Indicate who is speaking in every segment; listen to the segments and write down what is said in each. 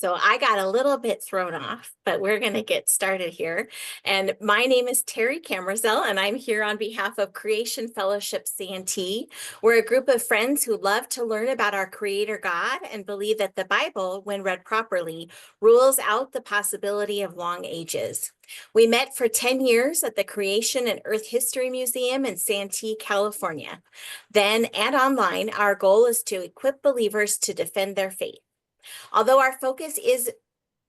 Speaker 1: So I got a little bit thrown off, but we're going to get started here. And my name is Terry Camersell, and I'm here on behalf of Creation Fellowship Santee. We're a group of friends who love to learn about our Creator God and believe that the Bible, when read properly, rules out the possibility of long ages. We met for 10 years at the Creation and Earth History Museum in Santee, California. Then and online, our goal is to equip believers to defend their faith. Although our focus is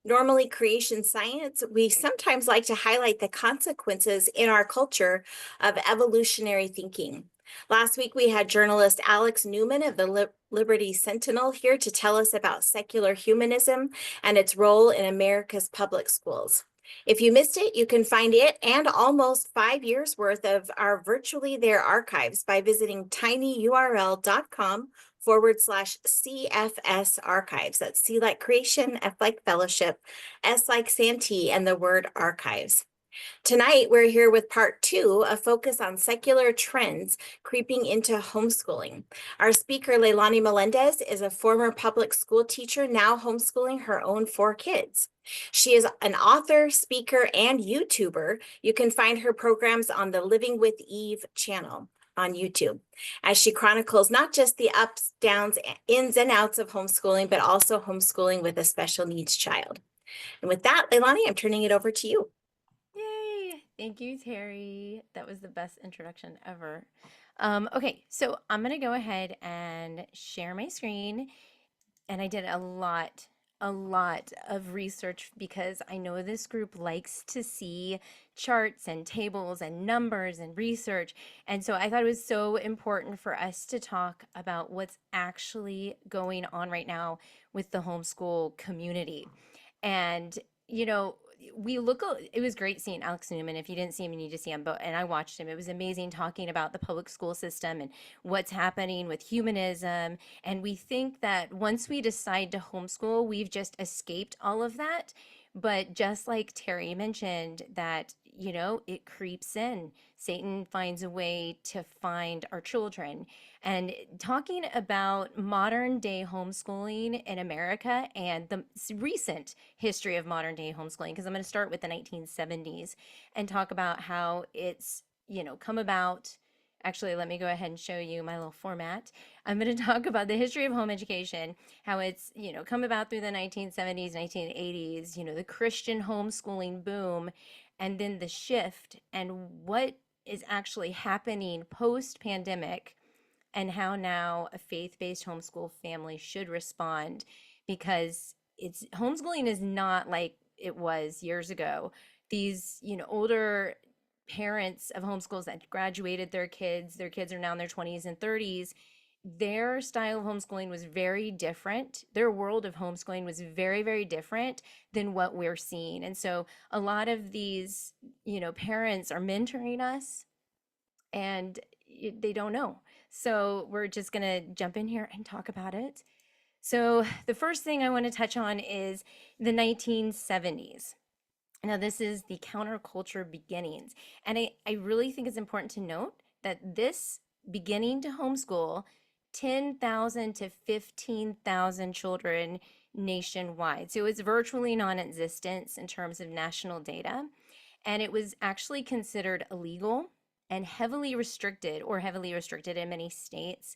Speaker 1: normally creation science, we sometimes like to highlight the consequences in our culture of evolutionary thinking. Last week, we had journalist Alex Newman of the Liberty Sentinel here to tell us about secular humanism and its role in America's public schools. If you missed it, you can find it and almost 5 years worth of our Virtually There archives by visiting tinyurl.com/CFS archives. That's C like creation, F like fellowship, S like Santee, and the word archives. Tonight, we're here with part two, a focus on secular trends creeping into homeschooling. Our speaker, Leilani Melendez, is a former public school teacher, now homeschooling her own 4 kids. She is an author, speaker, and YouTuber. You can find her programs on the Living with Eve channel on YouTube, as she chronicles not just the ups, downs, ins, and outs of homeschooling, but also homeschooling with a special needs child. And with that, Leilani, I'm turning it over to you.
Speaker 2: Yay! Thank you, Terry. That was the best introduction ever. Okay, so I'm gonna go ahead and share my screen. And I did a lot of research because I know this group likes to see charts and tables and numbers and research. And so I thought it was so important for us to talk about what's actually going on right now with the homeschool community. And, you know, it was great seeing Alex Newman. If you didn't see him, you need to see him. But and I watched him. It was amazing talking about the public school system and what's happening with humanism. And we think that once we decide to homeschool, we've just escaped all of that. But just like Terry mentioned, that, it creeps in. Satan finds a way to find our children. And talking about modern day homeschooling in America and the recent history of modern day homeschooling, because I'm going to start with the 1970s and talk about how it's, come about. Actually, let me go ahead and show you my little format. I'm going to talk about the history of home education, how it's, come about through the 1970s, 1980s, the Christian homeschooling boom, and then the shift and what is actually happening post pandemic and how now a faith-based homeschool family should respond because it's homeschooling is not like it was years ago. These, older parents of homeschools that graduated their kids are now in their 20s and 30s. Their style of homeschooling was very different. Their world of homeschooling was very, very different than what we're seeing. And so a lot of these, parents are mentoring us and they don't know. So we're just going to jump in here and talk about it. So the first thing I want to touch on is the 1970s. Now, this is the counterculture beginnings. And I really think it's important to note that this beginning to homeschool 10,000 to 15,000 children nationwide. So it's virtually non existent in terms of national data. And it was actually considered illegal and heavily restricted in many states.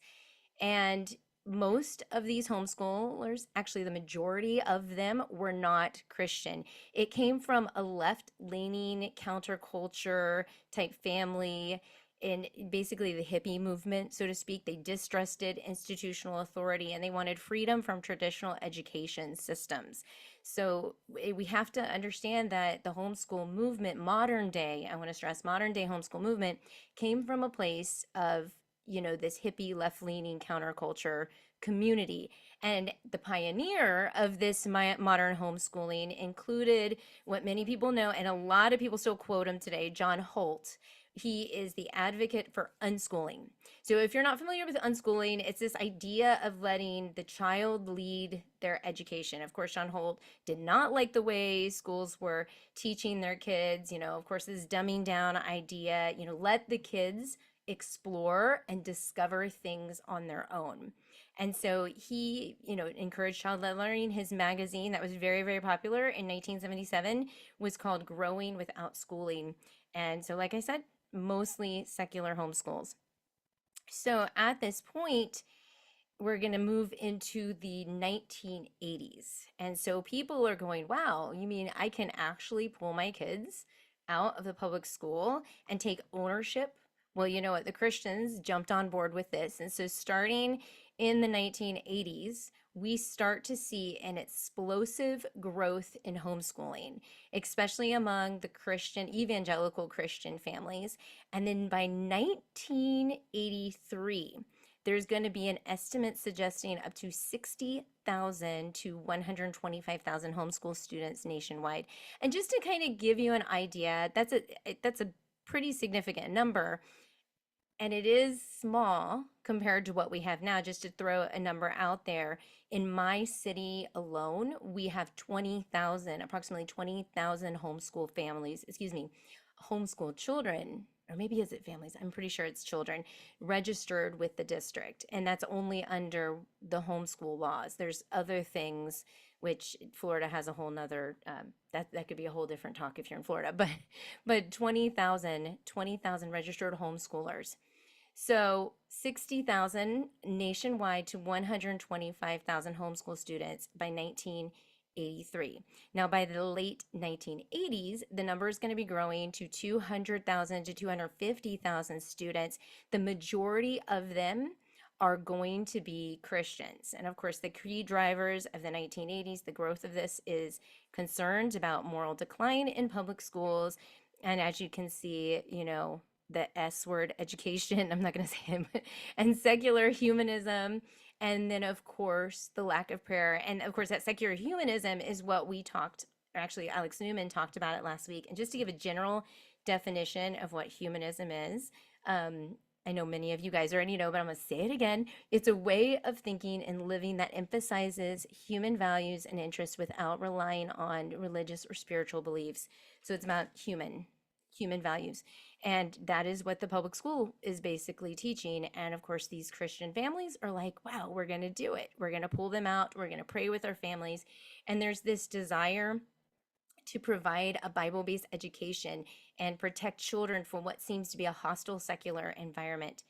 Speaker 2: And most of these homeschoolers, actually the majority of them, were not Christian. It came from a left-leaning counterculture type family in basically the hippie movement, so to speak. They distrusted institutional authority and they wanted freedom from traditional education systems. So we have to understand that the homeschool movement, modern day, I want to stress modern day homeschool movement, came from a place of, this hippie left-leaning counterculture community. And the pioneer of this modern homeschooling included what many people know, and a lot of people still quote him today, John Holt. He is the advocate for unschooling. So if you're not familiar with unschooling, it's this idea of letting the child lead their education. Of course, John Holt did not like the way schools were teaching their kids. Of course, this dumbing down idea, let the kids explore and discover things on their own. And so he, encouraged child-led learning. His magazine that was very, very popular in 1977 was called Growing Without Schooling. And so, like I said, mostly secular homeschools. So at this point, we're going to move into the 1980s. And so people are going, wow, you mean I can actually pull my kids out of the public school and take ownership? Well, you know what? The Christians jumped on board with this. And so starting in the 1980s, we start to see an explosive growth in homeschooling, especially among the Christian, evangelical Christian families. And then by 1983, there's going to be an estimate suggesting up to 60,000 to 125,000 homeschool students nationwide. And just to kind of give you an idea, that's a pretty significant number. And it is small compared to what we have now. Just to throw a number out there, in my city alone, we have 20,000, approximately 20,000 homeschool families, excuse me, homeschool children, or maybe is it families? I'm pretty sure it's children registered with the district. And that's only under the homeschool laws. There's other things which Florida has a whole nother, that could be a whole different talk if you're in Florida, but 20,000 registered homeschoolers. So 60,000 nationwide to 125,000 homeschool students by 1983. Now, by the late 1980s, the number is going to be growing to 200,000 to 250,000 students. The majority of them are going to be Christians. And of course, the key drivers of the 1980s, the growth of this is concerns about moral decline in public schools. And as you can see, the S word, education, I'm not going to say it, and secular humanism. And then, of course, the lack of prayer. And of course, that secular humanism is what we talked, or actually, Alex Newman talked about it last week. And just to give a general definition of what humanism is, I know many of you guys already know, but I'm going to say it again. It's a way of thinking and living that emphasizes human values and interests without relying on religious or spiritual beliefs. So it's about human values. And that is what the public school is basically teaching. And of course, these Christian families are like, wow, we're going to do it. We're going to pull them out. We're going to pray with our families. And there's this desire to provide a Bible-based education and protect children from what seems to be a hostile secular environment.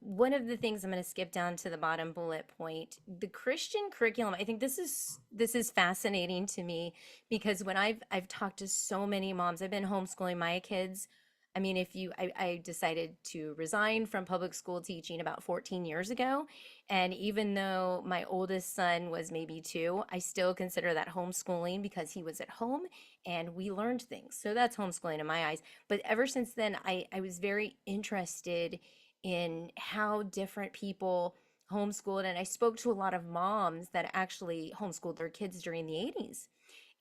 Speaker 2: One of the things I'm going to skip down to the bottom bullet point, the Christian curriculum. I think this is fascinating to me because when I've talked to so many moms, I've been homeschooling my kids. I mean, I decided to resign from public school teaching about 14 years ago. And even though my oldest son was maybe 2, I still consider that homeschooling because he was at home and we learned things. So that's homeschooling in my eyes. But ever since then, I was very interested in how different people homeschooled. And I spoke to a lot of moms that actually homeschooled their kids during the 80s.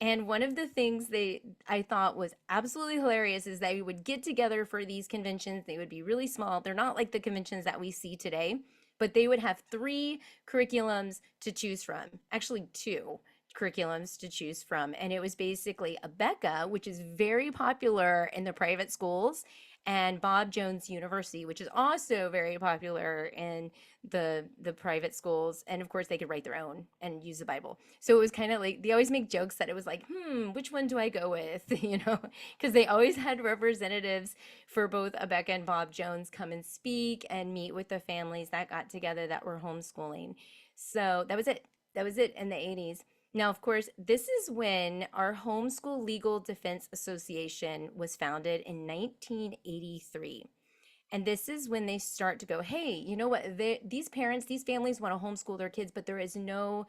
Speaker 2: And one of the things I thought was absolutely hilarious is they would get together for these conventions. They would be really small. They're not like the conventions that we see today, but they would have 3 curriculums to choose from. Actually, 2 curriculums to choose from. And it was basically a Becca, which is very popular in the private schools, and Bob Jones University, which is also very popular in the private schools. And of course, they could write their own and use the Bible. So it was kind of like they always make jokes that it was like, which one do I go with? Because they always had representatives for both Abeka and Bob Jones come and speak and meet with the families that got together that were homeschooling. So that was it. That was it in the 80s. Now, of course, this is when our Homeschool Legal Defense Association was founded in 1983. And this is when they start to go, hey, you know what? These parents, these families want to homeschool their kids, but there is no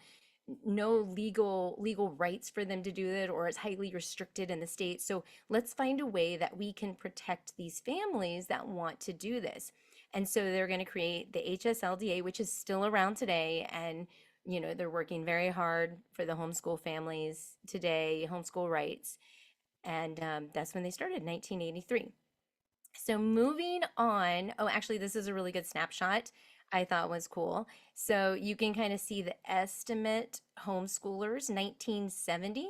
Speaker 2: legal rights for them to do that, or it's highly restricted in the state. So let's find a way that we can protect these families that want to do this. And so they're going to create the HSLDA, which is still around today. And they're working very hard for the homeschool families today, homeschool rights. And that's when they started, 1983. So moving on, oh, actually, this is a really good snapshot I thought was cool. So you can kind of see the estimate homeschoolers, 1970,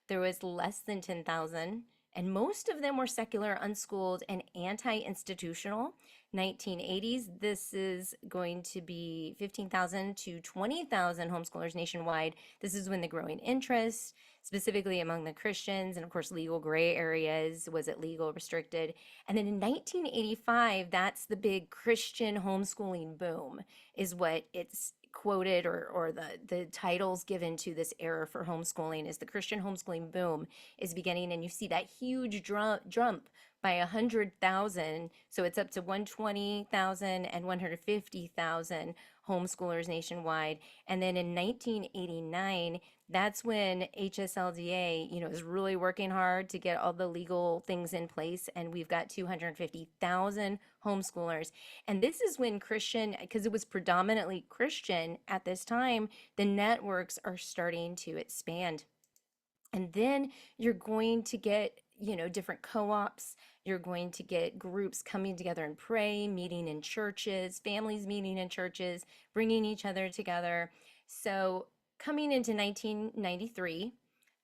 Speaker 2: there was less than 10,000 And most of them were secular, unschooled, and anti-institutional. 1980s, this is going to be 15,000 to 20,000 homeschoolers nationwide. This is when the growing interest, specifically among the Christians, and of course, legal gray areas. Was it legal, restricted? And then in 1985, that's the big Christian homeschooling boom, is what it's quoted, or the titles given to this era for homeschooling is the Christian homeschooling boom is beginning. And you see that huge jump by 100,000. So it's up to 120,000 and 150,000 homeschoolers nationwide. And then in 1989, that's when HSLDA, is really working hard to get all the legal things in place. And we've got 250,000 homeschoolers. And this is when Christian, because it was predominantly Christian at this time, the networks are starting to expand. And then you're going to get, different co-ops. You're going to get groups coming together and pray, meeting in churches, families meeting in churches, bringing each other together. So coming into 1993,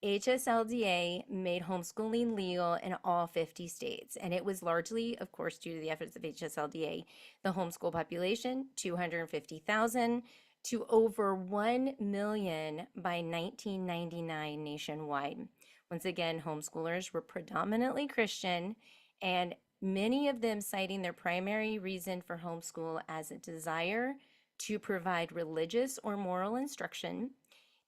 Speaker 2: HSLDA made homeschooling legal in all 50 states. And it was largely, of course, due to the efforts of HSLDA. The homeschool population, 250,000 to over 1 million by 1999 nationwide. Once again, homeschoolers were predominantly Christian, and many of them citing their primary reason for homeschool as a desire to provide religious or moral instruction.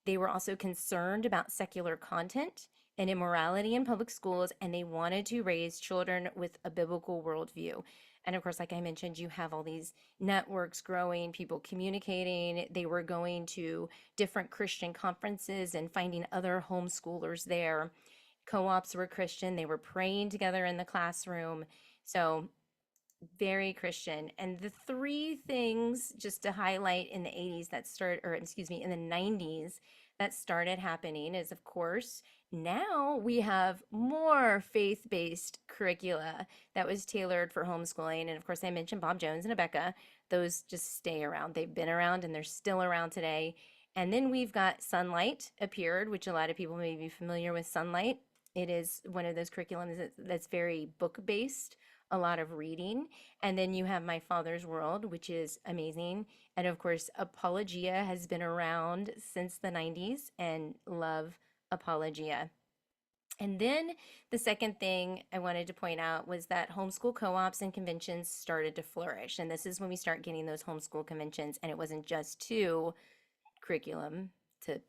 Speaker 2: They were also concerned about secular content and immorality in public schools, and they wanted to raise children with a biblical worldview. And of course, like I mentioned, you have all these networks growing, people communicating. They were going to different Christian conferences and finding other homeschoolers there. Co-ops were Christian. They were praying together in the classroom. So very Christian. And the three things just to highlight in the 80s that in the 90s that started happening is, of course, now we have more faith-based curricula that was tailored for homeschooling. And of course, I mentioned Bob Jones and Abeka. Those just stay around. They've been around and they're still around today. And then we've got Sunlight appeared, which a lot of people may be familiar with Sunlight. It is one of those curriculums that's very book-based, a lot of reading. And then you have My Father's World, which is amazing. And of course, Apologia has been around since the 90s, and love Apologia. And then the second thing I wanted to point out was that homeschool co-ops and conventions started to flourish. And this is when we start getting those homeschool conventions, and it wasn't just curricula to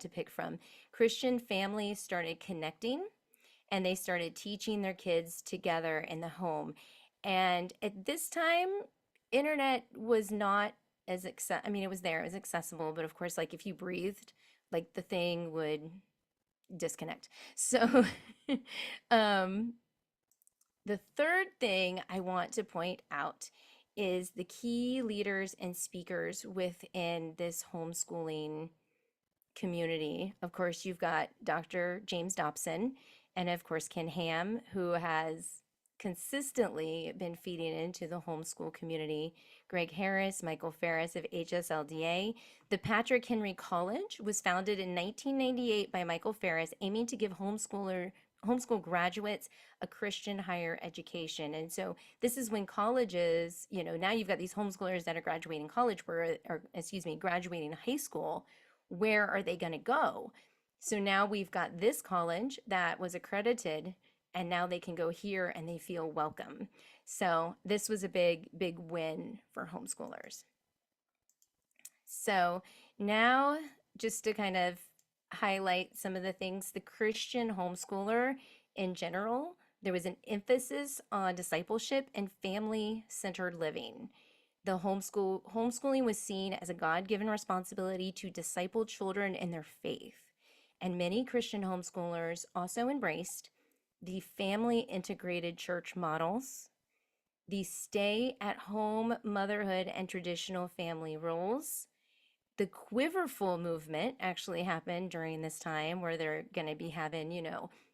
Speaker 2: pick from. Christian families started connecting, and they started teaching their kids together in the home. And at this time, internet was not as it was there, it was accessible, but of course, like if you breathed, like the thing would disconnect. So um the third thing I want to point out is the key leaders and speakers within this homeschooling community. Of course, you've got Dr. James Dobson, and of course, Ken Ham, who has consistently been feeding into the homeschool community. Greg Harris, Michael Ferris of HSLDA. The Patrick Henry College was founded in 1998 by Michael Ferris, aiming to give homeschool graduates a Christian higher education. And so this is when colleges, now you've got these homeschoolers that are graduating college, graduating high school. Where are they going to go? So now we've got this college that was accredited, and now they can go here and they feel welcome. So this was a big, big win for homeschoolers. So now just to kind of highlight some of the things, the Christian homeschooler in general, there was an emphasis on discipleship and family-centered living. The homeschooling was seen as a God-given responsibility to disciple children in their faith. And many Christian homeschoolers also embraced the family integrated church models, the stay-at-home motherhood and traditional family roles. The quiverful movement actually happened during this time, where they're going to be having,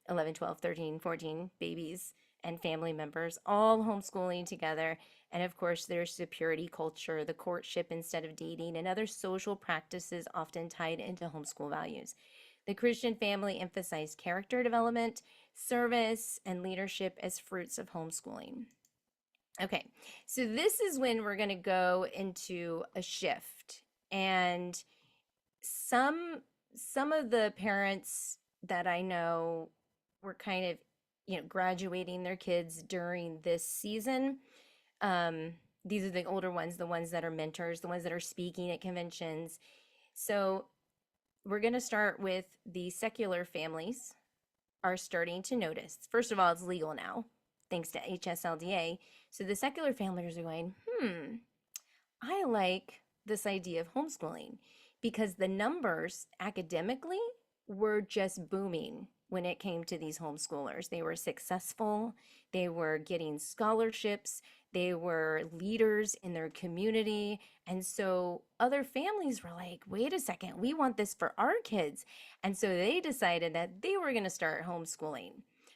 Speaker 2: 11, 12, 13, 14 babies and family members all homeschooling together. And of course, there's the purity culture, the courtship instead of dating, and other social practices often tied into homeschool values. The Christian family emphasized character development, service, and leadership as fruits of homeschooling. Okay, so this is when we're going to go into a shift. And some some of the parents that I know were kind of, graduating their kids during this season. Um, these are the older ones, the ones that are mentors, the ones that are speaking at conventions. So we're going to start with the secular families are starting to notice. First of all, it's legal now, thanks to HSLDA. So the secular families are going, I like this idea of homeschooling because the numbers academically were just booming when it came to these homeschoolers. They were successful, they were getting scholarships, they were leaders in their community. And so other families were like, wait a second, we want this for our kids. And so they decided that they were going to start homeschooling.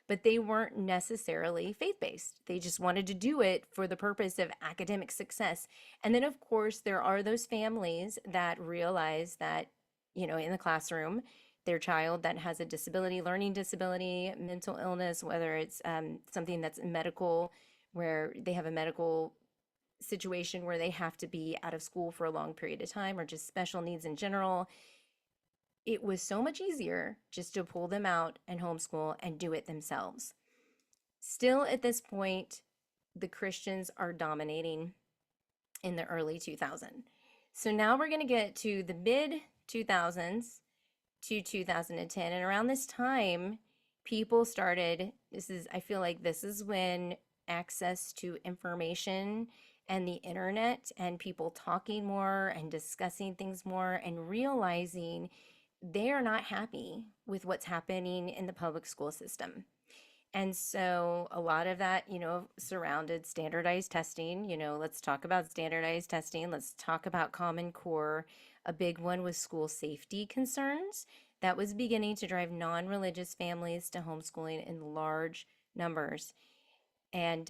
Speaker 2: But they weren't necessarily faith based. They just wanted to do it for the purpose of academic success. And then, of course, there are those families that realize that, in the classroom, their child that has a disability, learning disability, mental illness, whether it's something that's medical, where they have a medical situation where they have to be out of school for a long period of time, or just special needs in general, it was so much easier just to pull them out and homeschool and do it themselves. Still, at this point, the Christians are dominating in the early 2000s. So now we're going to get to the mid 2000s to 2010. And around this time, people started, I feel like this is when access to information and the internet and people talking more and discussing things more and realizing they are not happy with what's happening in the public school system. And so a lot of that, surrounded standardized testing. Let's talk about standardized testing. Let's talk about Common Core. A big one was school safety concerns. That was beginning to drive non-religious families to homeschooling in large numbers. And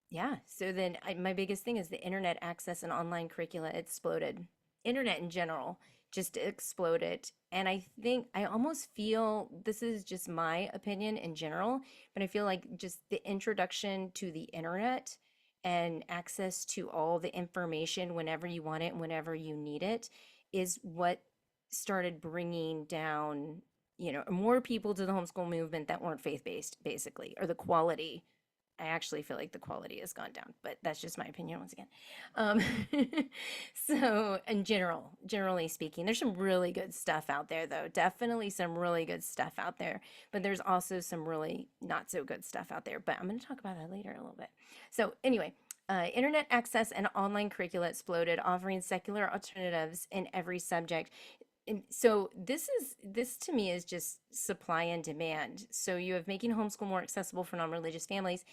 Speaker 2: yeah, so then my biggest thing is the internet access and online curricula exploded. Internet in general just exploded. And I almost feel, this is just my opinion in general, but I feel like just the introduction to the internet and access to all the information whenever you want it and whenever you need it is what started bringing down, more people to the homeschool movement that weren't faith-based, basically, or the quality. I actually feel like the quality has gone down, but that's just my opinion once again. Um, so in generally speaking, there's some really good stuff out there, though. Definitely some really good stuff out there, but there's also some really not so good stuff out there. But I'm going to talk about that later a little bit. So anyway, internet access and online curricula exploded, offering secular alternatives in every subject. And so this to me is just supply and demand. So you have making homeschool more accessible for non-religious families.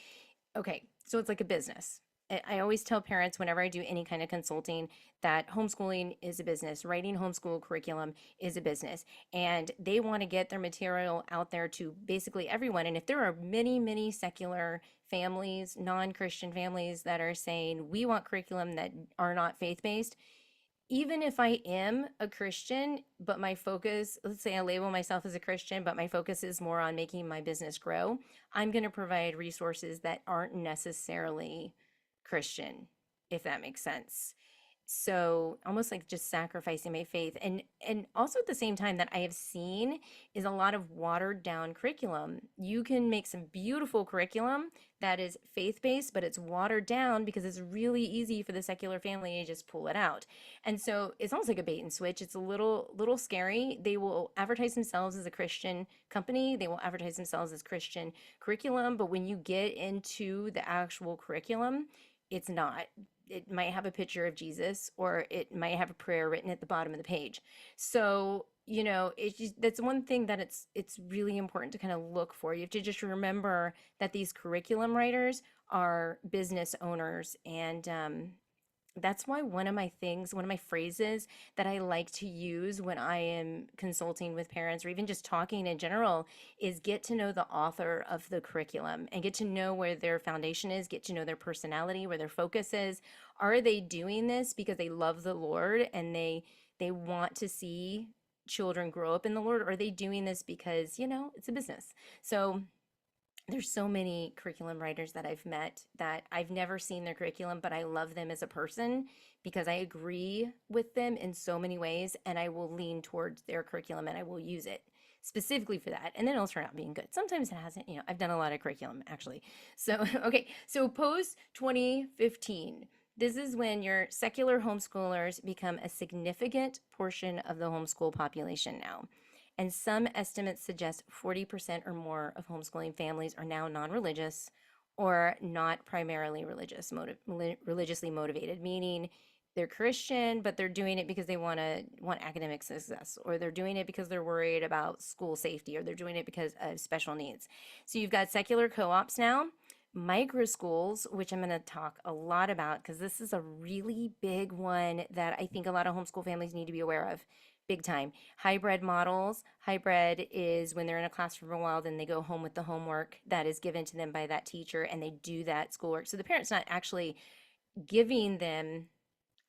Speaker 2: Okay, so it's like a business. I always tell parents whenever I do any kind of consulting that homeschooling is a business, writing homeschool curriculum is a business, and they want to get their material out there to basically everyone. And if there are many, many secular families, non-Christian families that are saying we want curriculum that are not faith-based, even if I am a Christian, but my focus, let's say I label myself as a Christian, but my focus is more on making my business grow, I'm going to provide resources that aren't necessarily Christian, if that makes sense. So almost like just sacrificing my faith. And also at the same time that I have seen is a lot of watered down curriculum. You can make some beautiful curriculum that is faith-based, but it's watered down because it's really easy for the secular family to just pull it out. And so it's almost like a bait and switch. It's a little scary. They will advertise themselves as a Christian company. They will advertise themselves as Christian curriculum, but when you get into the actual curriculum, it's not. It might have a picture of Jesus, or it might have a prayer written at the bottom of the page. So, it's just, that's one thing that it's really important to kind of look for. You have to just remember that these curriculum writers are business owners, and that's why one of my phrases that I like to use when I am consulting with parents or even just talking in general is get to know the author of the curriculum and get to know where their foundation is, get to know their personality, where their focus is. Are they doing this because they love the Lord and they want to see children grow up in the Lord, or are they doing this because, it's a business? So there's so many curriculum writers that I've met that I've never seen their curriculum, but I love them as a person because I agree with them in so many ways, and I will lean towards their curriculum and I will use it specifically for that. And then it'll turn out being good. Sometimes it hasn't, I've done a lot of curriculum actually. So, okay. So post 2015, this is when your secular homeschoolers become a significant portion of the homeschool population now. And some estimates suggest 40% or more of homeschooling families are now non-religious or not primarily religiously motivated, meaning they're Christian, but they're doing it because they want academic success, or they're doing it because they're worried about school safety, or they're doing it because of special needs. So you've got secular co-ops now, micro schools, which I'm going to talk a lot about because this is a really big one that I think a lot of homeschool families need to be aware of. Big time. Hybrid models. Hybrid is when they're in a class for a while, then they go home with the homework that is given to them by that teacher and they do that schoolwork. So the parent's not actually giving them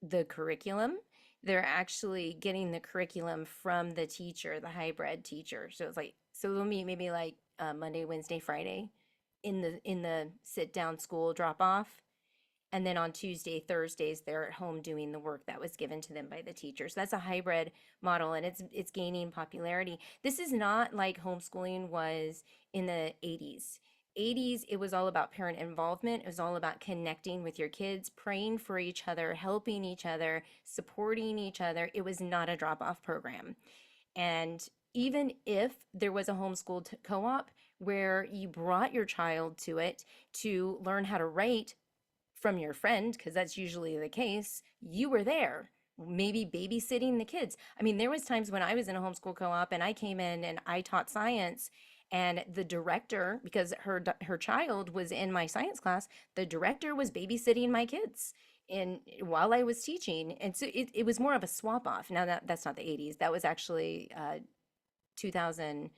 Speaker 2: the curriculum. They're actually getting the curriculum from the teacher, the hybrid teacher. So it's like, so they'll meet maybe like Monday, Wednesday, Friday in the sit down school drop off. And then on Tuesday, Thursdays, they're at home doing the work that was given to them by the teacher. So that's a hybrid model, and it's gaining popularity. This is not like homeschooling was in the 80s. 80s, it was all about parent involvement. It was all about connecting with your kids, praying for each other, helping each other, supporting each other. It was not a drop-off program. And even if there was a homeschool co-op where you brought your child to it to learn how to write from your friend, because that's usually the case, you were there, maybe babysitting the kids. I mean, there was times when I was in a homeschool co-op and I came in and I taught science, and the director, because her child was in my science class, the director was babysitting my kids in while I was teaching. And so it was more of a swap off. Now that's not the 80s. That was actually 2000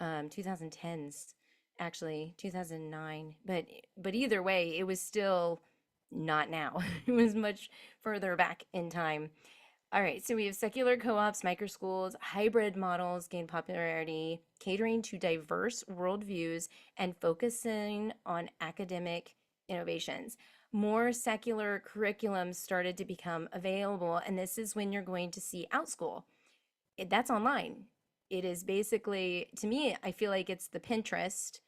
Speaker 2: 2010s, actually 2009. But either way, it was still not now. It was much further back in time. All right, so we have secular co-ops, microschools, hybrid models gain popularity, catering to diverse worldviews and focusing on academic innovations. More secular curriculums started to become available, and this is when you're going to see OutSchool. That's online. It is basically, to me, I feel like it's the Pinterest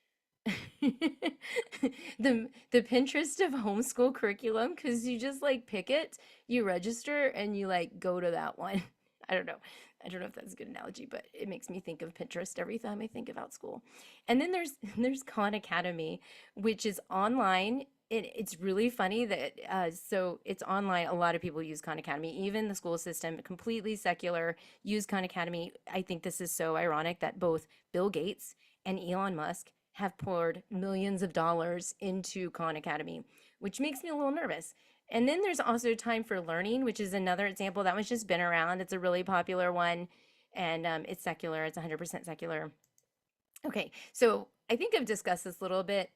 Speaker 2: the Pinterest of homeschool curriculum, because you just like pick it, you register, and you like go to that one. I don't know. I don't know if that's a good analogy, but it makes me think of Pinterest every time I think about school. And then there's Khan Academy, which is online. It's really funny that so it's online. A lot of people use Khan Academy, even the school system, completely secular, use Khan Academy. I think this is so ironic that both Bill Gates and Elon Musk have poured millions of dollars into Khan Academy, which makes me a little nervous. And then there's also Time for Learning, which is another example that one's just been around. It's a really popular one, and it's secular. It's 100% secular. Okay, so I think I've discussed this a little bit.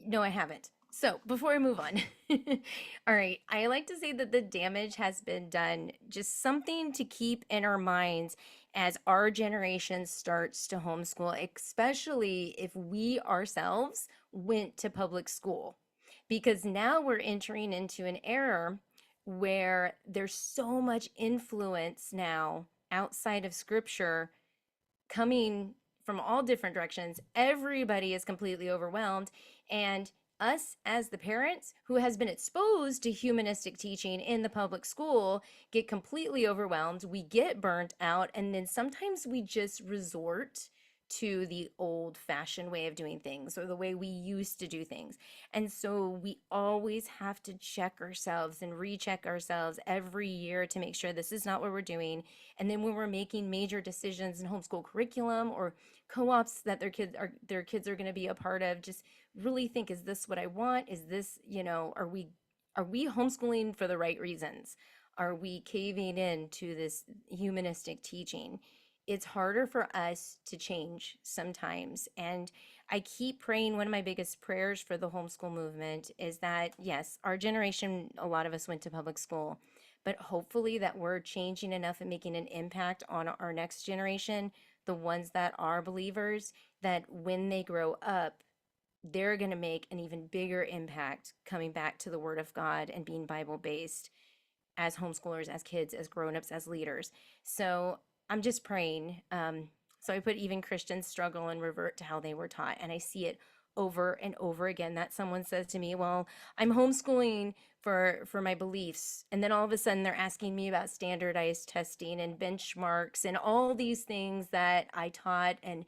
Speaker 2: No, I haven't. So before I move on, all right, I like to say that the damage has been done. Just something to keep in our minds as our generation starts to homeschool, especially if we ourselves went to public school. Because now we're entering into an era where there's so much influence now outside of scripture coming from all different directions. Everybody is completely overwhelmed. And us as the parents who has been exposed to humanistic teaching in the public school get completely overwhelmed. We get burnt out. And then sometimes we just resort to the old fashioned way of doing things, or the way we used to do things. And so we always have to check ourselves and recheck ourselves every year to make sure this is not what we're doing. And then when we're making major decisions in homeschool curriculum or co-ops that their kids are going to be a part of, just really think, is this what I want? Is this, are we homeschooling for the right reasons? Are we caving in to this humanistic teaching? It's harder for us to change sometimes. And I keep praying. One of my biggest prayers for the homeschool movement is that, yes, our generation, a lot of us went to public school, but hopefully that we're changing enough and making an impact on our next generation, the ones that are believers, that when they grow up, they're going to make an even bigger impact coming back to the Word of God and being Bible based as homeschoolers, as kids, as grown-ups, as leaders. So I'm just praying. So I put even Christians struggle and revert to how they were taught, and I see it over and over again. That someone says to me, "Well, I'm homeschooling for my beliefs," and then all of a sudden they're asking me about standardized testing and benchmarks and all these things that I taught and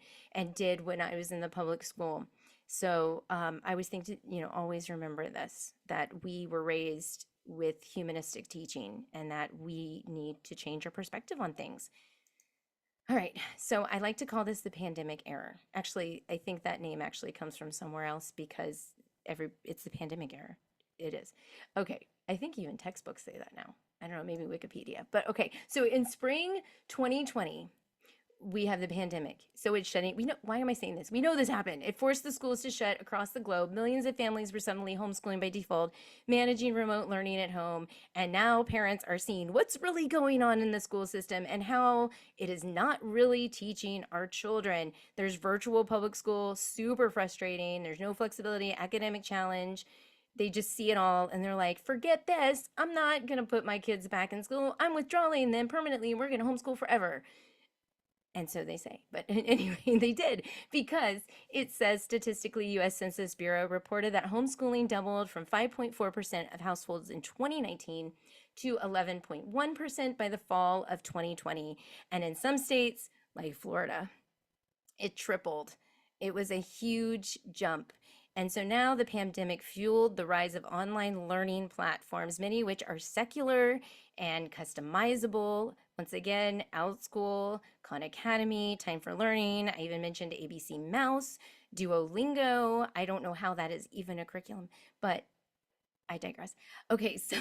Speaker 2: did when I was in the public school. So I was thinking, always remember this, that we were raised with humanistic teaching and that we need to change our perspective on things. All right, so I like to call this the pandemic era. Actually, I think that name actually comes from somewhere else because it's the pandemic era. It is. Okay, I think even textbooks say that now. I don't know, maybe Wikipedia. But okay, so in spring 2020, we have the pandemic. So it's shutting. We know, why am I saying this? We know this happened. It forced the schools to shut across the globe. Millions of families were suddenly homeschooling by default, managing remote learning at home. And now parents are seeing what's really going on in the school system and how it is not really teaching our children. There's virtual public school, super frustrating. There's no flexibility, academic challenge. They just see it all and they're like, forget this. I'm not going to put my kids back in school. I'm withdrawing them permanently. We're going to homeschool forever. And so they say, but anyway, they did, because it says statistically, US Census Bureau reported that homeschooling doubled from 5.4% of households in 2019 to 11.1% by the fall of 2020. And in some states, like Florida, it tripled. It was a huge jump. And so now the pandemic fueled the rise of online learning platforms, many of which are secular and customizable. Once again, OutSchool, Khan Academy, Time for Learning. I even mentioned ABC Mouse, Duolingo. I don't know how that is even a curriculum, but I digress. Okay, so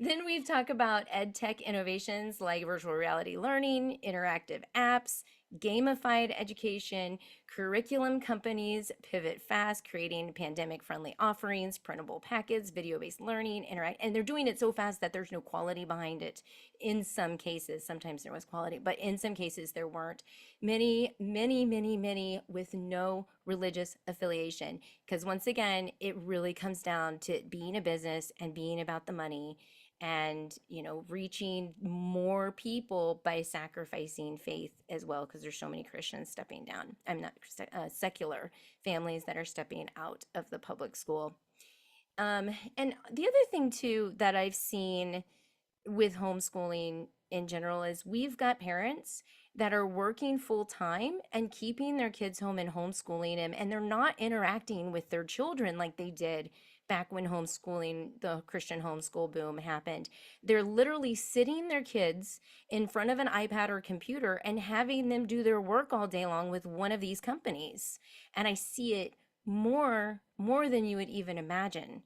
Speaker 2: then we've talked about ed tech innovations like virtual reality learning, interactive apps, gamified education, curriculum companies pivot fast, creating pandemic-friendly offerings, printable packets, video-based learning, and they're doing it so fast that there's no quality behind it. In some cases, sometimes there was quality, but in some cases there weren't. Many, many, many, many with no religious affiliation. Because once again, it really comes down to being a business and being about the money and reaching more people by sacrificing faith as well, because there's so many Christians stepping down. I'm not secular families that are stepping out of the public school. And the other thing too that I've seen with homeschooling in general is we've got parents that are working full time and keeping their kids home and homeschooling them, and they're not interacting with their children like they did back when homeschooling, the Christian homeschool boom happened. They're literally sitting their kids in front of an iPad or computer and having them do their work all day long with one of these companies. And I see it more than you would even imagine.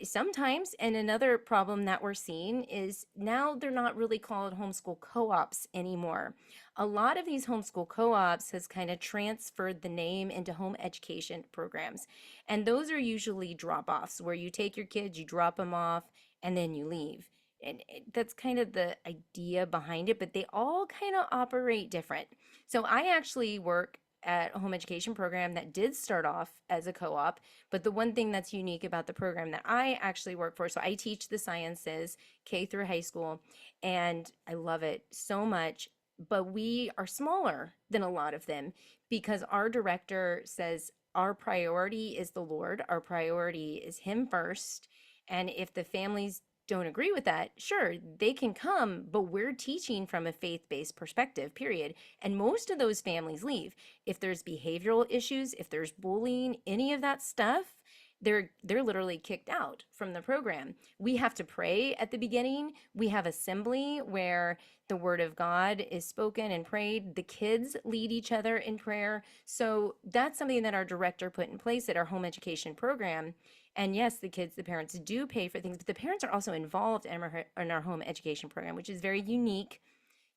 Speaker 2: Sometimes, and another problem that we're seeing is now they're not really called homeschool co-ops anymore. A lot of these homeschool co-ops has kind of transferred the name into home education programs. And those are usually drop-offs where you take your kids, you drop them off, and then you leave. And that's kind of the idea behind it, but they all kind of operate different. So I actually work at a home education program that did start off as a co-op, but the one thing that's unique about the program that I actually work for, so I teach the sciences, K through high school, and I love it so much, but we are smaller than a lot of them because our director says our priority is the Lord, our priority is Him first, and if the families don't agree with that, sure, they can come, but we're teaching from a faith-based perspective, period. And most of those families leave. If there's behavioral issues, if there's bullying, any of that stuff, they're literally kicked out from the program. We have to pray at the beginning. We have assembly where the word of God is spoken and prayed. The kids lead each other in prayer. So that's something that our director put in place at our home education program. And yes, the parents do pay for things, but the parents are also involved in our home education program, which is very unique.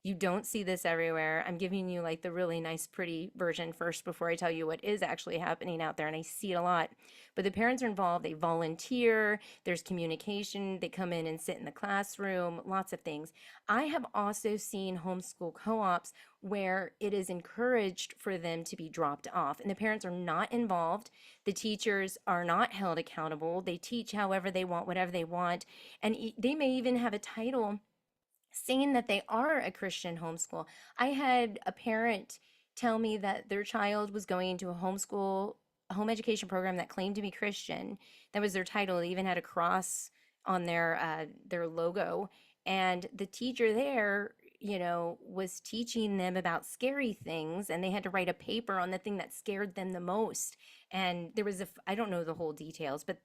Speaker 2: You don't see this everywhere. I'm giving you like the really nice, pretty version first before I tell you what is actually happening out there. And I see it a lot. But the parents are involved, they volunteer, there's communication, they come in and sit in the classroom, lots of things. I have also seen homeschool co ops where it is encouraged for them to be dropped off, and the parents are not involved. The teachers are not held accountable. They teach however they want, whatever they want. And they may even have a title saying that they are a Christian homeschool. I had a parent tell me that their child was going to a homeschool, a home education program that claimed to be Christian. That was their title. They even had a cross on their logo. And the teacher there, was teaching them about scary things, and they had to write a paper on the thing that scared them the most. And there was I don't know the whole details, but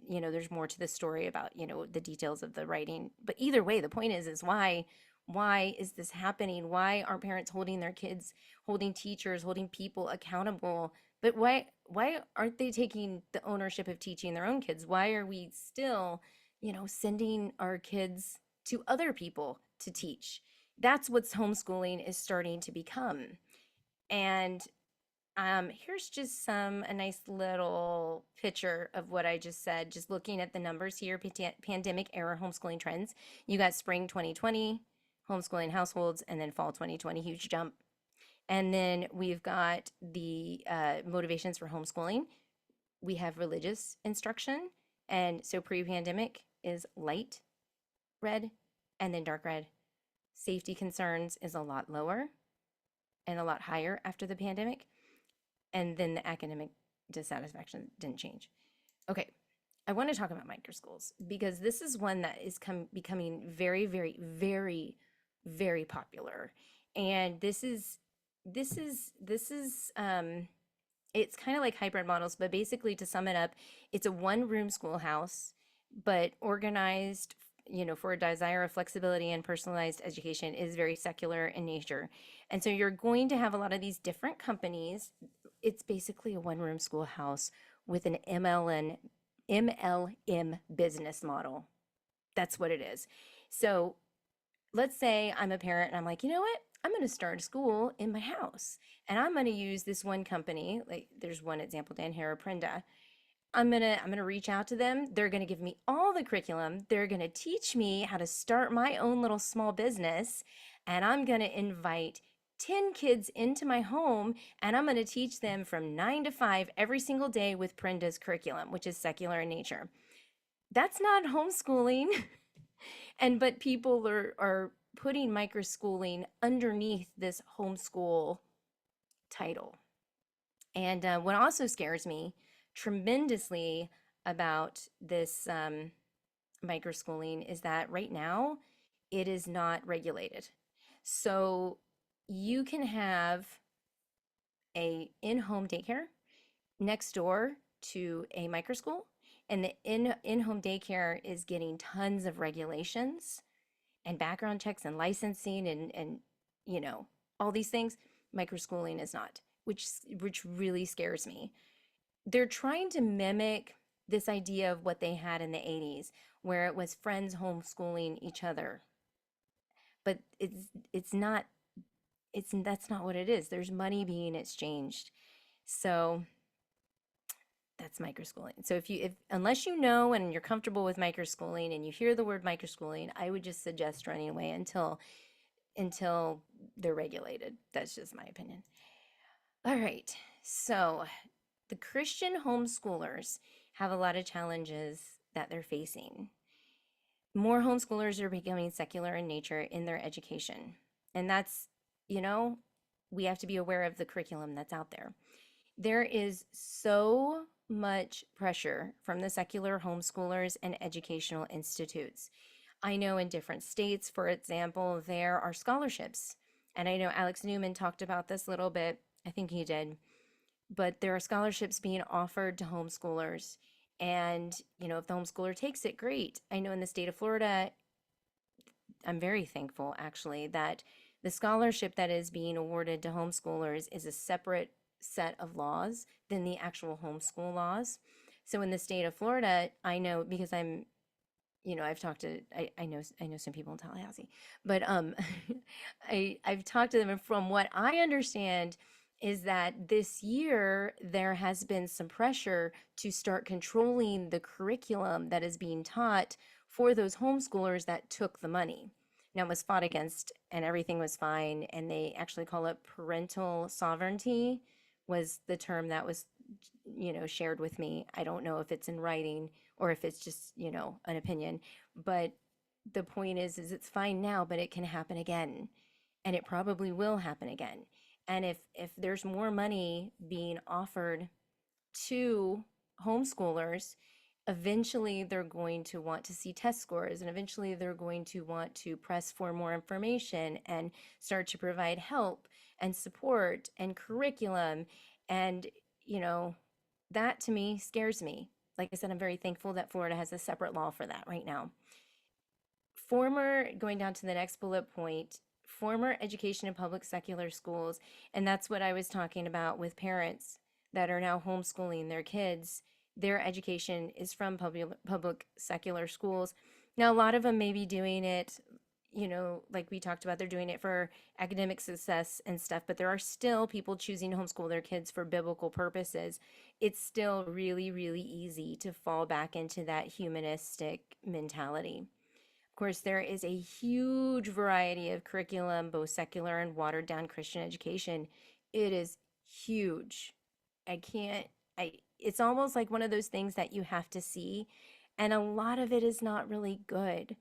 Speaker 2: there's more to the story about, the details of the writing. But either way, the point is why is this happening? Why aren't parents holding their kids, holding teachers, holding people accountable? But why aren't they taking the ownership of teaching their own kids? Why are we still, sending our kids to other people to teach? That's what homeschooling is starting to become. And here's just a nice little picture of what I just said, just looking at the numbers here, pandemic era homeschooling trends. You got spring 2020, homeschooling households, and then fall 2020, huge jump. And then we've got the motivations for homeschooling. We have religious instruction. And so pre-pandemic is light red and then dark red. Safety concerns is a lot lower and a lot higher after the pandemic. And then the academic dissatisfaction didn't change. Okay, I want to talk about microschools because this is one that is becoming very, very, very, very popular. And this is it's kind of like hybrid models, but basically to sum it up, it's a one-room schoolhouse, but organized, for a desire of flexibility and personalized education, is very secular in nature. And so you're going to have a lot of these different companies. It's basically a one-room schoolhouse with an MLM business model. That's what it is. So let's say I'm a parent and I'm like, you know what? I'm going to start a school in my house and I'm going to use this one company. Like there's one example down here, Prenda. I'm gonna reach out to them. They're gonna give me all the curriculum. They're gonna teach me how to start my own little small business, and I'm gonna invite 10 kids into my home, and I'm gonna teach them from 9 to 5 every single day with Prenda's curriculum, which is secular in nature. That's not homeschooling. But people are putting microschooling underneath this homeschool title. And what also scares me tremendously about this microschooling is that right now it is not regulated. So you can have a in-home daycare next door to a microschool, and the in-home daycare is getting tons of regulations and background checks and licensing and all these things. Microschooling is not, which really scares me. They're trying to mimic this idea of what they had in the 80s, where it was friends homeschooling each other. But that's not what it is. There's money being exchanged. So that's microschooling. So if unless you know and you're comfortable with microschooling and you hear the word microschooling, I would just suggest running away until they're regulated. That's just my opinion. All right. So the Christian homeschoolers have a lot of challenges that they're facing. More homeschoolers are becoming secular in nature in their education. And that's, we have to be aware of the curriculum that's out there. There is so much pressure from the secular homeschoolers and educational institutes. I know in different states, for example, there are scholarships. And I know Alex Newman talked about this a little bit. I think he did. But there are scholarships being offered to homeschoolers. And, if the homeschooler takes it, great. I know in the state of Florida, I'm very thankful actually that the scholarship that is being awarded to homeschoolers is a separate set of laws than the actual homeschool laws. So in the state of Florida, I know because I'm I've talked to I know some people in Tallahassee, but I've talked to them, and from what I understand is that this year there has been some pressure to start controlling the curriculum that is being taught for those homeschoolers that took the money. Now it was fought against and everything was fine, and they actually call it parental sovereignty was the term that was shared with me. I don't know if it's in writing or if it's just, an opinion. But the point is it's fine now, but it can happen again. And it probably will happen again. And if there's more money being offered to homeschoolers, eventually they're going to want to see test scores, and eventually they're going to want to press for more information and start to provide help and support and curriculum. And, you know, that to me scares me. Like I said, I'm very thankful that Florida has a separate law for that right now. Going down to the next bullet point, former education in public secular schools. And that's what I was talking about with parents that are now homeschooling their kids. Their education is from public secular schools. Now, a lot of them may be doing it, like we talked about, they're doing it for academic success and stuff, but there are still people choosing to homeschool their kids for biblical purposes. It's still really, really easy to fall back into that humanistic mentality. Of course, there is a huge variety of curriculum, both secular and watered down Christian education. It is huge. I can't, it's almost like one of those things that you have to see. And a lot of it is not really good.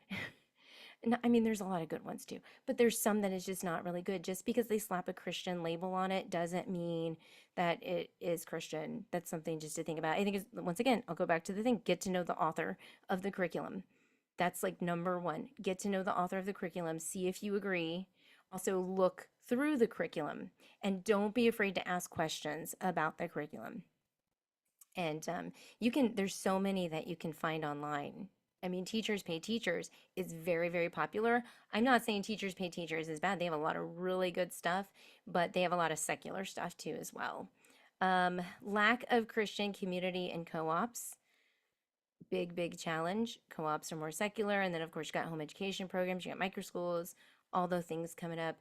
Speaker 2: And I mean, there's a lot of good ones too, but there's some that is just not really good. Just because they slap a Christian label on it doesn't mean that it is Christian. That's something just to think about. I think it's, once again, I'll go back to the thing, get to know the author of the curriculum. That's like number one. Get to know the author of the curriculum, see if you agree. Also, look through the curriculum and don't be afraid to ask questions about the curriculum. And there's so many that you can find online. I mean, Teachers Pay Teachers is very, very popular. I'm not saying Teachers Pay Teachers is bad. They have a lot of really good stuff, but they have a lot of secular stuff too as well. Lack of Christian community and co-ops. Big, big challenge. Co-ops are more secular. And then, of course, you got home education programs, you got micro schools, all those things coming up.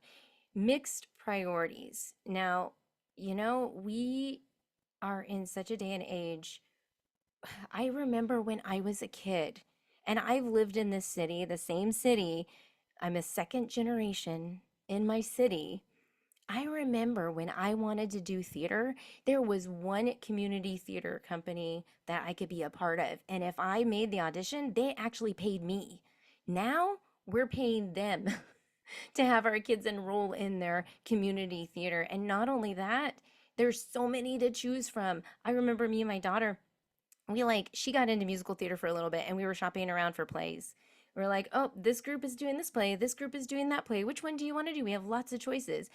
Speaker 2: Mixed priorities. Now, we are in such a day and age. I remember when I was a kid, and I've lived in this city, the same city. I'm a second generation in my city. I remember when I wanted to do theater, there was one community theater company that I could be a part of. And if I made the audition, they actually paid me. Now we're paying them to have our kids enroll in their community theater. And not only that, there's so many to choose from. I remember me and my daughter, she got into musical theater for a little bit and we were shopping around for plays. We're like, oh, this group is doing this play, this group is doing that play. Which one do you want to do? We have lots of choices.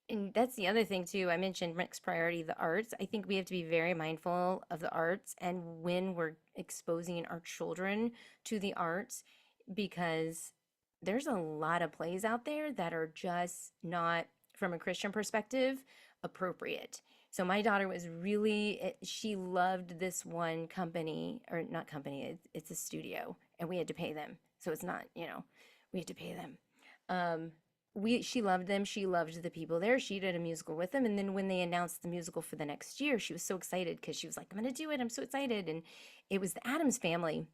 Speaker 2: And that's the other thing too. I mentioned mixed priority, the arts. I think we have to be very mindful of the arts and when we're exposing our children to the arts, because there's a lot of plays out there that are just not, from a Christian perspective, appropriate. So my daughter was really, she loved this one company, or not company, it's a studio, and we had to pay them. So it's not, we had to pay them. She loved them. She loved the people there. She did a musical with them. And then when they announced the musical for the next year, she was so excited because she was like, I'm going to do it. I'm so excited. And it was the Addams Family.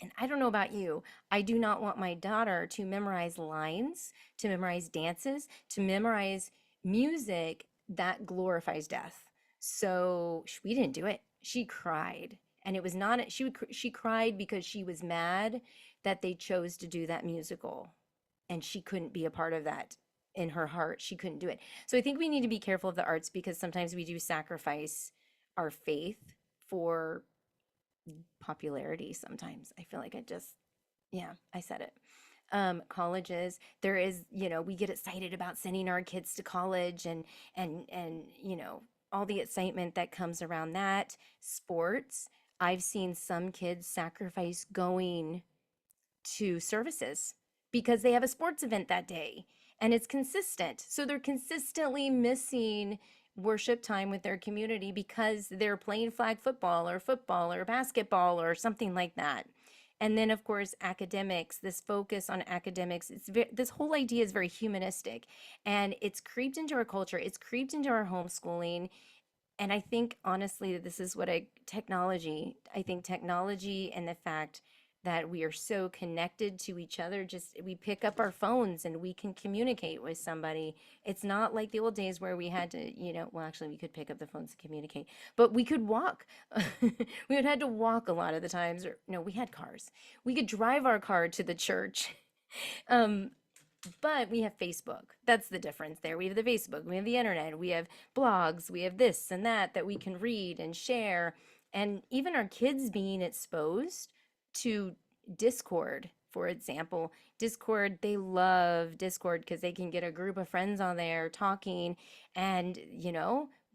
Speaker 2: And I don't know about you. I do not want my daughter to memorize lines, to memorize dances, to memorize music that glorifies death. So we didn't do it. She cried. And it was not, she cried because she was mad that they chose to do that musical. And she couldn't be a part of that in her heart. She couldn't do it. So I think we need to be careful of the arts because sometimes we do sacrifice our faith for popularity sometimes. I feel like yeah, I said it. Colleges, there is, we get excited about sending our kids to college and all the excitement that comes around that. Sports, I've seen some kids sacrifice going to services because they have a sports event that day and it's consistent. So they're consistently missing worship time with their community because they're playing flag football or basketball or something like that. And then, of course, academics, this focus on academics, this whole idea is very humanistic, and it's creeped into our culture, it's creeped into our homeschooling. And I think honestly that this is what I think technology and the fact that we are so connected to each other, just we pick up our phones and we can communicate with somebody. It's not like the old days where we had to, well, actually we could pick up the phones and communicate, but we could walk. We would had to walk a lot of the times, or no, we had cars. We could drive our car to the church. Um, but we have Facebook. That's the difference there. We have the Facebook, we have the internet, we have blogs, we have this and that that we can read and share. And even our kids being exposed to Discord, for example. Discord, they love Discord because they can get a group of friends on there talking. And,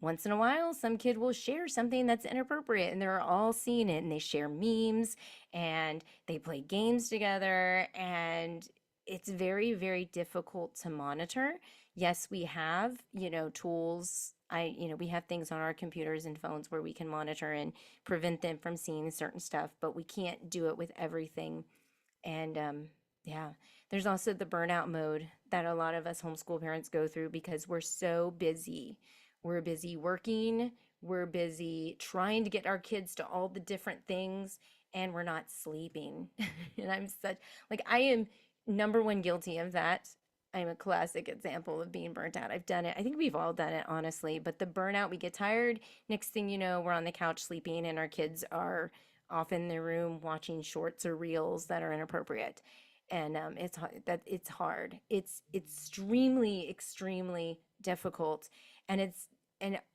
Speaker 2: once in a while, some kid will share something that's inappropriate and they're all seeing it and they share memes and they play games together. And it's very, very difficult to monitor. Yes, we have, tools. We have things on our computers and phones where we can monitor and prevent them from seeing certain stuff, but we can't do it with everything. And yeah, there's also the burnout mode that a lot of us homeschool parents go through because we're so busy. We're busy working, we're busy trying to get our kids to all the different things, and we're not sleeping. And I am number one guilty of that. I'm a classic example of being burnt out. I've done it. I think we've all done it, honestly. But the burnout, we get tired. Next thing you know, we're on the couch sleeping, and our kids are off in their room watching shorts or reels that are inappropriate. And it's hard. It's extremely, extremely difficult, and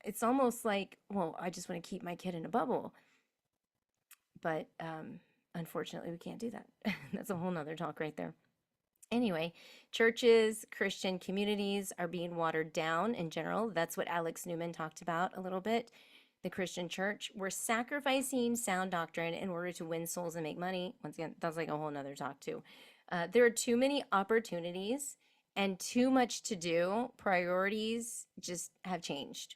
Speaker 2: it's almost like, well, I just want to keep my kid in a bubble, but unfortunately, we can't do that. That's a whole nother talk right there. Anyway, churches, Christian communities are being watered down in general. That's what Alex Newman talked about a little bit. The Christian church, we're sacrificing sound doctrine in order to win souls and make money. Once again, that's like a whole nother talk too. There are too many opportunities and too much to do. Priorities just have changed.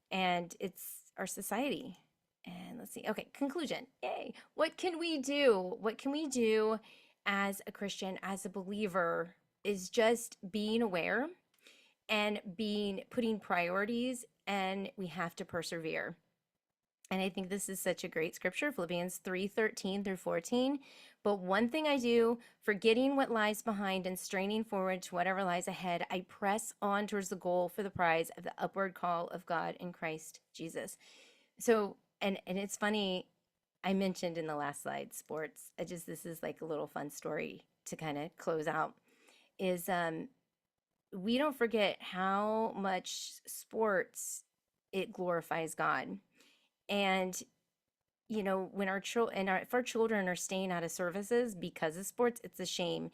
Speaker 2: And it's our society. And let's see. Okay, conclusion. Yay. What can we do? What can we do as a Christian, as a believer, is just being aware and putting priorities, and we have to persevere. And I think this is such a great scripture, Philippians 3:13 through 14. But one thing I do, forgetting what lies behind and straining forward to whatever lies ahead, I press on towards the goal for the prize of the upward call of God in Christ Jesus. So, and it's funny, I mentioned in the last slide sports. This is like a little fun story to kind of close out. Is we don't forget how much sports it glorifies God. And when our children and if our children are staying out of services because of sports, it's a shame.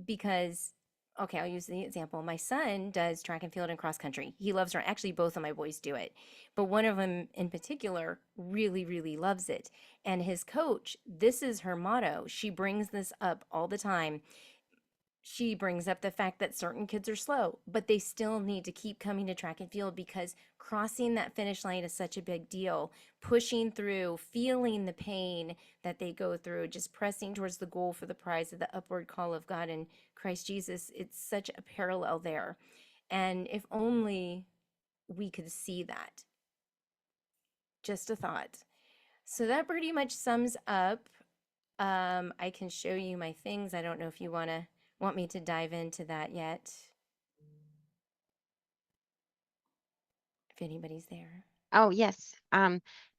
Speaker 2: Because, okay, I'll use the example. My son does track and field and cross country. He loves run. Actually, both of my boys do it, but one of them in particular really, really loves it. And his coach, this is her motto. She brings this up all the time. She brings up the fact that certain kids are slow, but they still need to keep coming to track and field because crossing that finish line is such a big deal. Pushing through, feeling the pain that they go through, just pressing towards the goal for the prize of the upward call of God in Christ Jesus. It's such a parallel there. And if only we could see that. Just a thought. So that pretty much sums up. I can show you my things. I don't know if you want me to dive into that yet. If anybody's there.
Speaker 3: Oh, yes.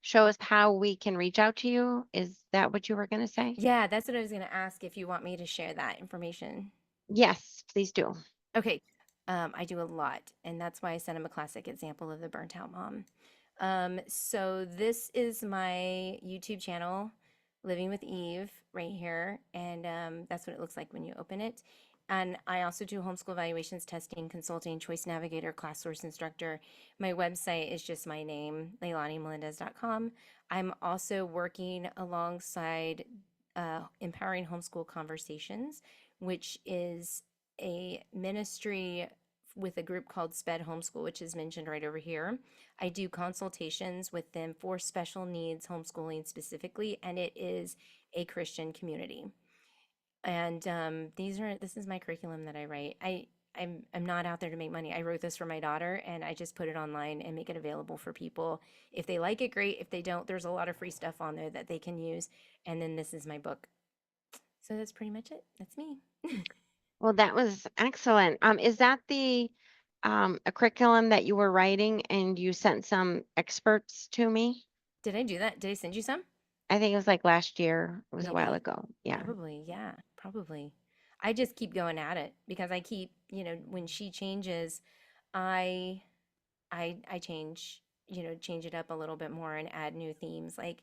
Speaker 3: Show us how we can reach out to you. Is that what you were going to say?
Speaker 2: Yeah, that's what I was going to ask, if you want me to share that information.
Speaker 3: Yes, please do.
Speaker 2: Okay. I do a lot, and that's why I sent him a classic example of the burnt out mom. So this is my YouTube channel, Living with Eve, right here, and that's what it looks like when you open it. And I also do homeschool evaluations, testing, consulting, choice navigator, class source instructor. My website is just my name, LeilaniMelendez.com. I'm also working alongside Empowering Homeschool Conversations, which is a ministry with a group called SPED Homeschool, which is mentioned right over here. I do consultations with them for special needs homeschooling specifically, and it is a Christian community. And this is my curriculum that I write. I'm not out there to make money. I wrote this for my daughter, and I just put it online and make it available for people. If they like it, great. If they don't, there's a lot of free stuff on there that they can use. And then this is my book. So that's pretty much it. That's me.
Speaker 3: Well, that was excellent. Is that a curriculum that you were writing and you sent some experts to me?
Speaker 2: Did I do that? Did I send you some?
Speaker 3: I think it was like last year. It was a while
Speaker 2: Maybe.
Speaker 3: ago. Yeah.
Speaker 2: Probably. Yeah, probably. I just keep going at it because I keep, when she changes, I I change, change it up a little bit more and add new themes. Like,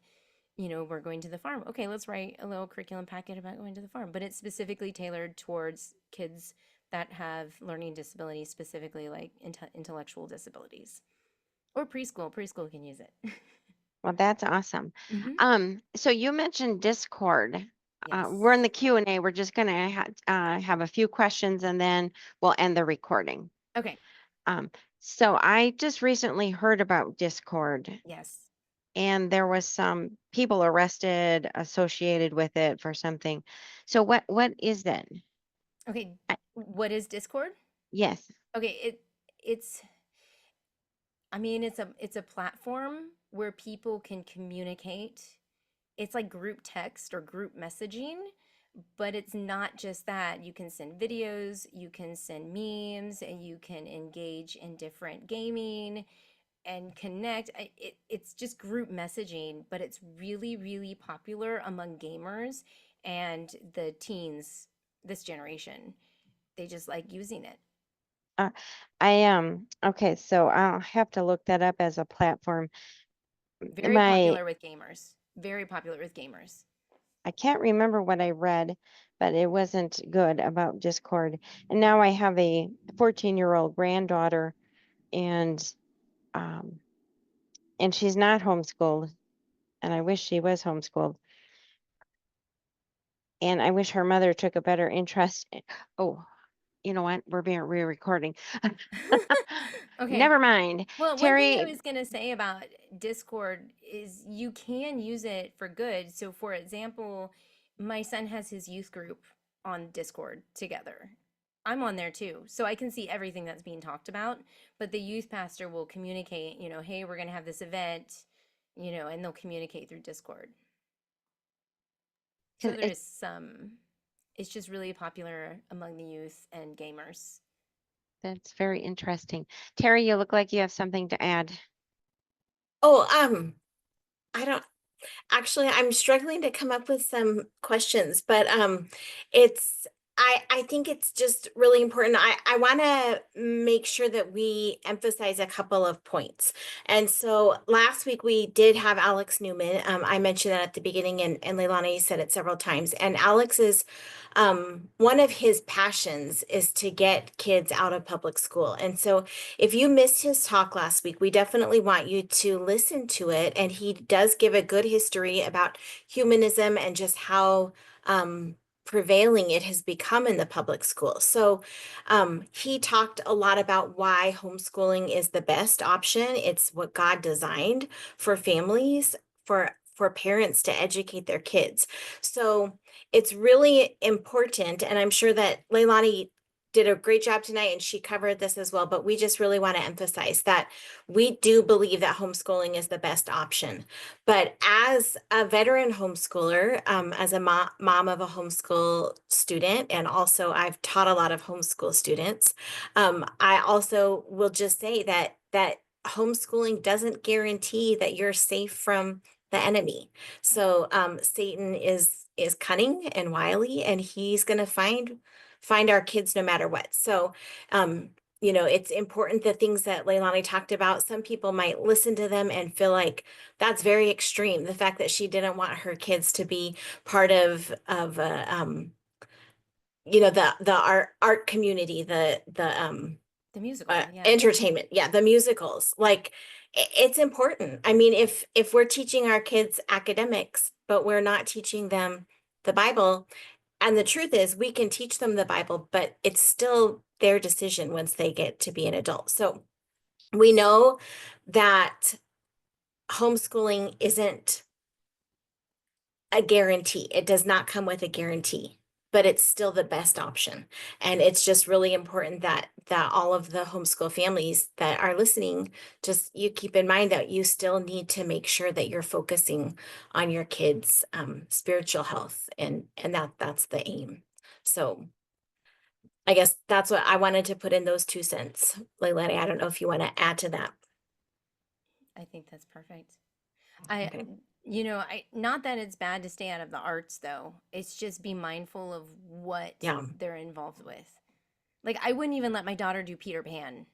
Speaker 2: we're going to the farm. Okay, let's write a little curriculum packet about going to the farm, but it's specifically tailored towards kids that have learning disabilities, specifically like intellectual disabilities. Or preschool. Preschool can use it.
Speaker 3: Well, that's awesome.
Speaker 2: Hmm.
Speaker 3: So you mentioned Discord. We're in
Speaker 2: Yes.
Speaker 3: the Q&A. We're just going to have a few questions and then we'll end the recording.
Speaker 2: Okay.
Speaker 3: Um, so I just recently heard about Discord
Speaker 2: Yes.
Speaker 3: and there was some people arrested associated with it for something. So what is that?
Speaker 2: Okay.
Speaker 3: I,
Speaker 2: What is Discord?
Speaker 3: yes.
Speaker 2: Okay, it's I mean it's a platform where people can communicate. It's like group text or group messaging, but it's not just that. You can send videos, you can send memes, and you can engage in different gaming and connect. It's just group messaging, but it's really, really popular among gamers and the teens this generation. They just like using it.
Speaker 3: Uh, okay, so I'll have to look that up as a platform.
Speaker 2: Very
Speaker 3: My
Speaker 2: popular with gamers. Very popular with gamers.
Speaker 3: I can't remember what I read, but it wasn't good about Discord. And now I have a 14-year-old granddaughter and um and she's not homeschooled and I wish she was homeschooled. And I wish her mother took a better interest. Oh, you know what? We're being re-recording.
Speaker 2: Okay.
Speaker 3: Never mind.
Speaker 2: Well, one thing I
Speaker 3: Terry,
Speaker 2: was going to say about Discord is you can use it for good. So, for example, my son has his youth group on Discord together. I'm on there too. So I can see everything that's being talked about, but the youth pastor will communicate, hey, we're going to have this event, and they'll communicate through Discord. So
Speaker 3: 'cause
Speaker 2: there
Speaker 3: it,
Speaker 2: is it's just really popular among the youth and gamers.
Speaker 3: that's very interesting. Terry, you look like you have something to add.
Speaker 1: Oh, I don't actually, I'm struggling to come up with some questions, but it's I think it's just really important. I want to make sure that we emphasize a couple of points. And so last week we did have Alex Newman. I mentioned that at the beginning, and Leilani said it several times. And Alex is one of his passions is to get kids out of public school. And so if you missed his talk last week, we definitely want you to listen to it. And he does give a good history about humanism and just how prevailing it has become in the public school. So he talked a lot about why homeschooling is the best option. It's what God designed for families, for parents to educate their kids. So it's really important, and I'm sure that Leilani did a great job tonight and she covered this as well, but we just really want to emphasize that we do believe that homeschooling is the best option. But as a veteran homeschooler, as a mom of a homeschool student, and also I've taught a lot of homeschool students, I also will just say that homeschooling doesn't guarantee that you're safe from the enemy. So Satan is cunning and wily, and he's going to find our kids no matter what. So it's important, the things that Leilani talked about. Some people might listen to them and feel like that's very extreme. The fact that she didn't want her kids to be part of the art community,
Speaker 2: The musical, yeah.
Speaker 1: entertainment, yeah, the musicals. Like it's important. I mean, if we're teaching our kids academics but we're not teaching them the Bible, and the truth is we can teach them the Bible, but it's still their decision once they get to be an adult. So we know that homeschooling isn't a guarantee. It does not come with a guarantee, but it's still the best option. And it's just really important that all of the homeschool families that are listening, just you keep in mind that you still need to make sure that you're focusing on your kids' spiritual health, and that's the aim. So I guess that's what I wanted to put in those 2 cents. Leilani, I don't know if you want to add to that.
Speaker 2: I think that's perfect. I,
Speaker 1: Okay.
Speaker 2: not that it's bad to stay out of the arts though. It's just be mindful of what
Speaker 1: Yeah.
Speaker 2: they're involved with. Like I wouldn't even let my daughter do Peter Pan.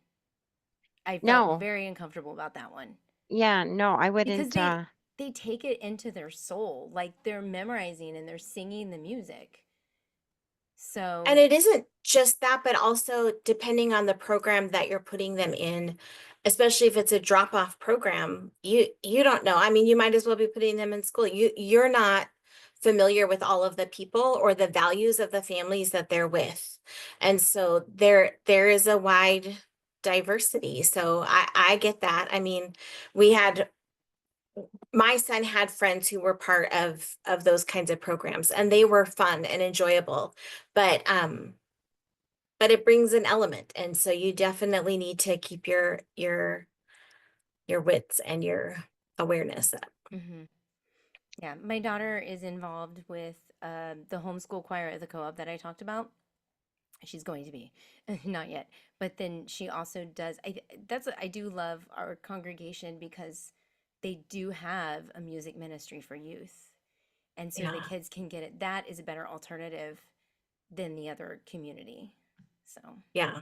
Speaker 2: I felt
Speaker 3: No,
Speaker 2: very uncomfortable about that one
Speaker 3: yeah, no, I
Speaker 2: because
Speaker 3: wouldn't,
Speaker 2: they take it into their soul. Like they're memorizing and they're singing the music.
Speaker 1: And
Speaker 2: So,
Speaker 1: it isn't just that, but also depending on the program that you're putting them in, especially if it's a drop-off program, you don't know. I mean, you might as well be putting them in school. You're not familiar with all of the people or the values of the families that they're with. And so there is a wide diversity. So I get that. I mean, we had my son had friends who were part of those kinds of programs, and they were fun and enjoyable. But it brings an element, and so you definitely need to keep your wits and your awareness up.
Speaker 2: mhm. Yeah, my daughter is involved with the homeschool choir at the co-op that I talked about. She's going to be, not yet, but then she also does. I do love our congregation because they do have a music ministry for youth, and so the
Speaker 1: Yeah.
Speaker 2: kids can get it. That is a better alternative than the other community. So
Speaker 1: Yeah,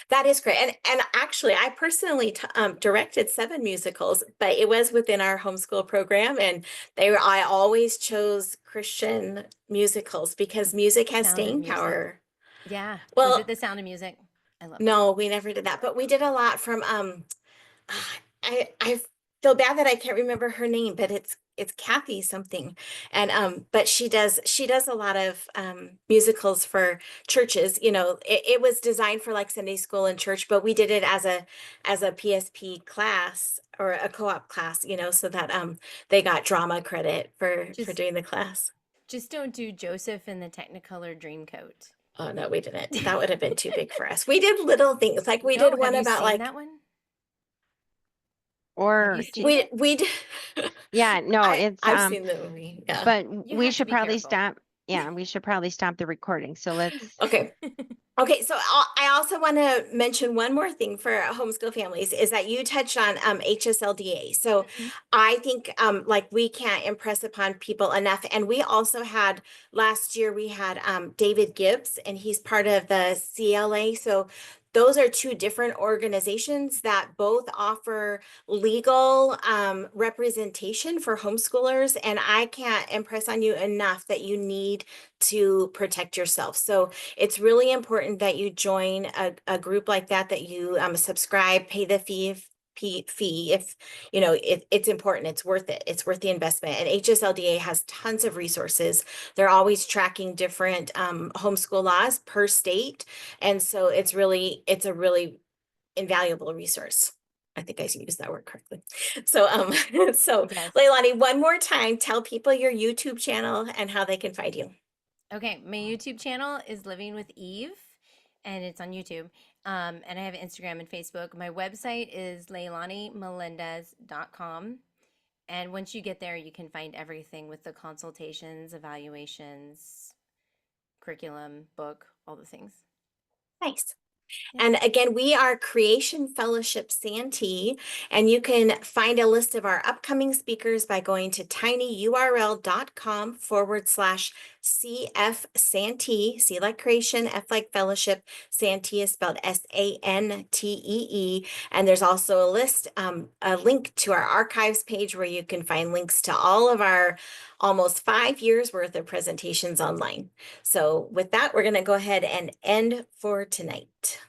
Speaker 1: that is great. And actually, I personally directed 7 musicals, but it was within our homeschool program, and I always chose Christian musicals because music has
Speaker 2: Sound of
Speaker 1: staying
Speaker 2: Music.
Speaker 1: power.
Speaker 2: Yeah, was it
Speaker 1: Well,
Speaker 2: the Sound of Music? I loved it.
Speaker 1: no, we never did that, but we did a lot from I feel bad that I can't remember her name, but it's Kathy something. And but she does a lot of musicals for churches. You know, it was designed for like Sunday school and church, but we did it as a PSP class or a co-op class, you know, so that they got drama credit for
Speaker 2: Just
Speaker 1: doing the class.
Speaker 2: just don't do Joseph in the Technicolor Dreamcoat.
Speaker 1: Oh no, we didn't. That would have been too big for us. We did little things like we
Speaker 2: No,
Speaker 1: did
Speaker 2: have
Speaker 1: one
Speaker 2: you
Speaker 1: about
Speaker 2: seen
Speaker 1: like
Speaker 2: that one? Have you
Speaker 3: or,
Speaker 2: seen it?
Speaker 1: we
Speaker 3: yeah, no, it's,
Speaker 1: I've seen the movie. Yeah.
Speaker 3: but
Speaker 2: You
Speaker 3: we
Speaker 2: have to
Speaker 3: should
Speaker 2: be
Speaker 3: probably
Speaker 2: careful.
Speaker 3: stop. Yeah, we should probably stop the recording. So let's,
Speaker 1: Okay. Okay, so I also want to mention one more thing for homeschool families is that you touched on HSLDA. So
Speaker 2: Mhm.
Speaker 1: I think like we can't impress upon people enough. And we also had last year we had David Gibbs, and he's part of the CLA. So those are 2 different organizations that both offer legal representation for homeschoolers. And I can't impress on you enough that you need to protect yourself. So it's really important that you join a group like that you subscribe, pay the fee if you know it's important. It's worth it. It's worth the investment. And HSLDA has tons of resources. They're always tracking different homeschool laws per state, and so it's a really invaluable resource. I think I used that word correctly. So so
Speaker 2: Yes.
Speaker 1: Leilani, one more time, tell people your YouTube channel and how they can find you.
Speaker 2: Okay, my YouTube channel is Living with Eve, and it's on YouTube. And I have Instagram and Facebook. My website is leilanimelendez.com. And once you get there, you can find everything with the consultations, evaluations, curriculum, book, all the things.
Speaker 1: Nice.
Speaker 2: Yeah.
Speaker 1: And again, we are Creation Fellowship Santee, and you can find a list of our upcoming speakers by going to tinyurl.com/CF Santee, C like creation, F like fellowship, Santee is spelled SANTEE. And there's also a link to our archives page where you can find links to all of our almost 5 years worth of presentations online. So with that, we're going to go ahead and end for tonight.